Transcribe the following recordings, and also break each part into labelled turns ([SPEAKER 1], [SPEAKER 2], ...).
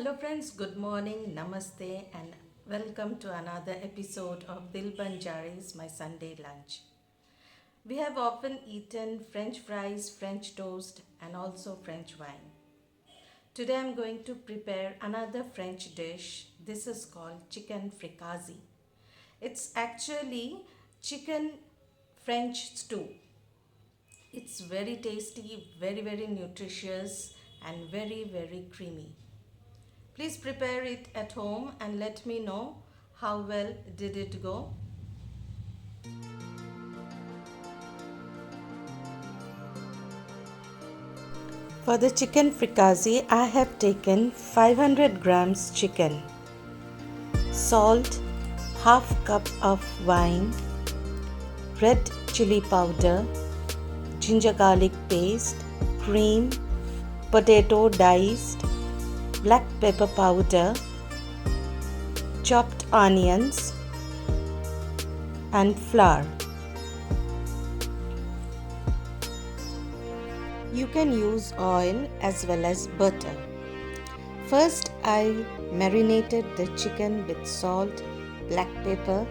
[SPEAKER 1] Hello friends, good morning, namaste and welcome to another episode of Dil Ban Jari's My Sunday Lunch. We have often eaten French fries, French toast and also French wine. Today I'm going to prepare another French dish. This is called chicken fricassee. It's actually chicken French stew. It's very tasty, very nutritious and very creamy. Please prepare it at home and let me know how well did it go. For the chicken fricassee, I have taken 500 grams chicken, salt, half cup of wine, red chili powder, ginger garlic paste, cream, potato diced, black pepper powder, chopped onions and flour. You can use oil as well as butter. First, I marinated the chicken with salt, black pepper,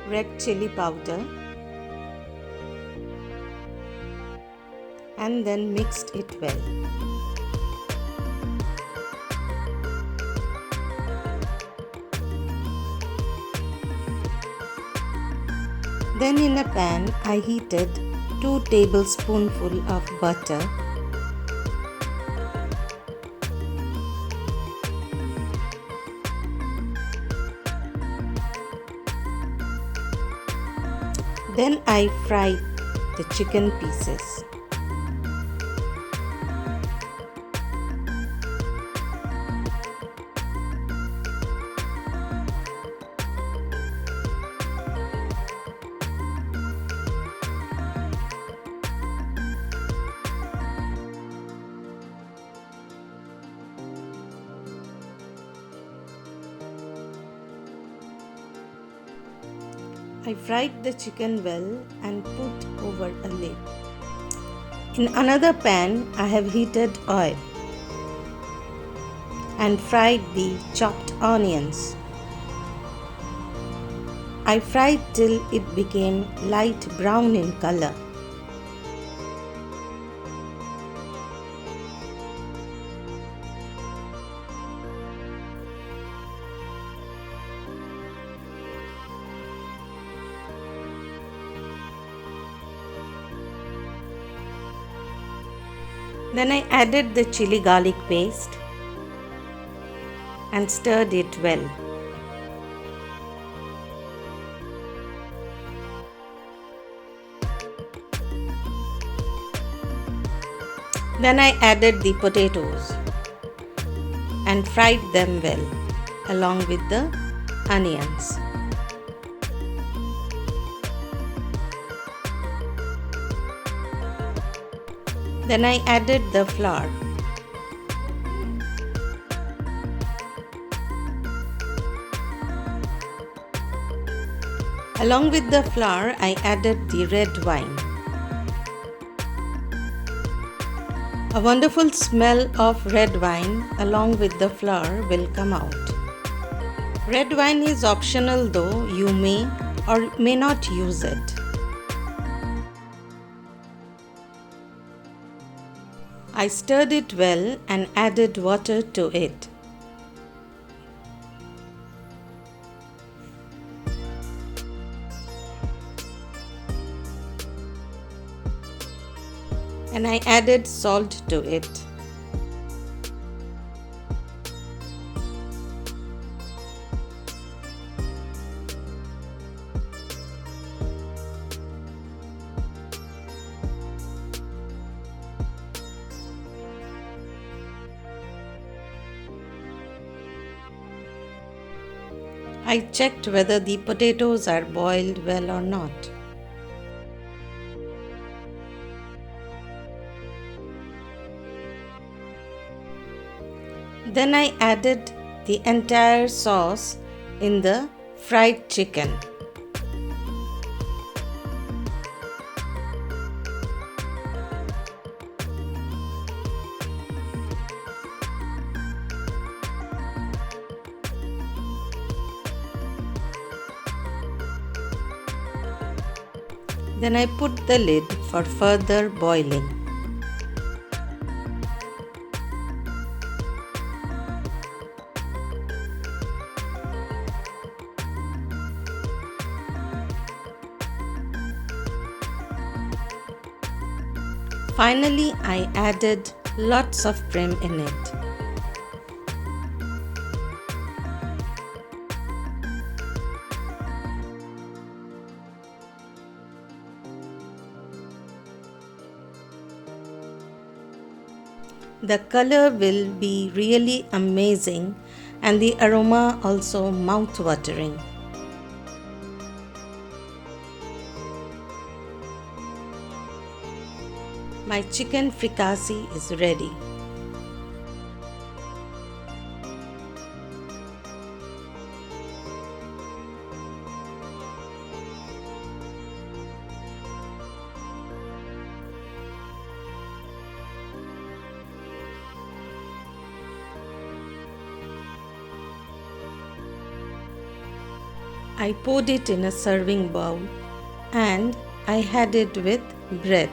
[SPEAKER 1] red chili powder, and then mixed it well. Then in a pan, I heated 2 tablespoonfuls of butter. Then I fried the chicken pieces. I fried the chicken well and put over a lid. In another pan, I have heated oil and fried the chopped onions. I fried till it became light brown in color. Then I added the chili garlic paste and stirred it well. Then I added the potatoes and fried them well along with the onions. Then I added the flour. Along with the flour, I added the red wine. A wonderful smell of red wine along with the flour will come out. Red wine is optional though, you may or may not use it. I stirred it well and added water to it. And I added salt to it. I checked whether the potatoes are boiled well or not. Then I added the entire sauce in the fried chicken. Then I put the lid for further boiling. Finally, I added lots of cream in it. The color will be really amazing and the aroma also mouth-watering. My chicken fricassee is ready. I poured it in a serving bowl and I had it with bread.